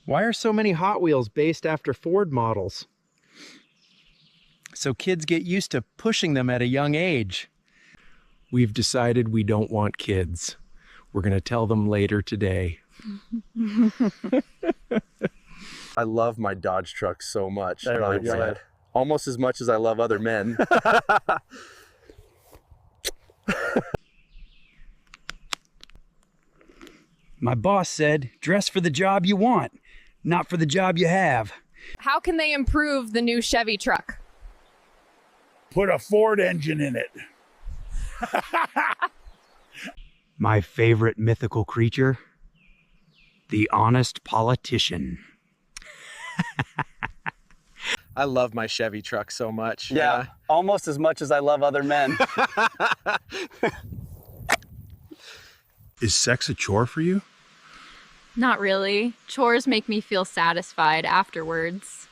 Why are so many Hot Wheels based after Ford models? So kids get used to pushing them at a young age. We've decided we don't want kids. We're going to tell them later today. I love my Dodge truck so much. Really good. Almost as much as I love other men. My boss said, dress for the job you want, not for the job you have. How can they improve the new Chevy truck? Put a Ford engine in it. My favorite mythical creature? The honest politician. I love my Chevy truck so much. Yeah, almost as much as I love other men. Is sex a chore for you? Not really. Chores make me feel satisfied afterwards.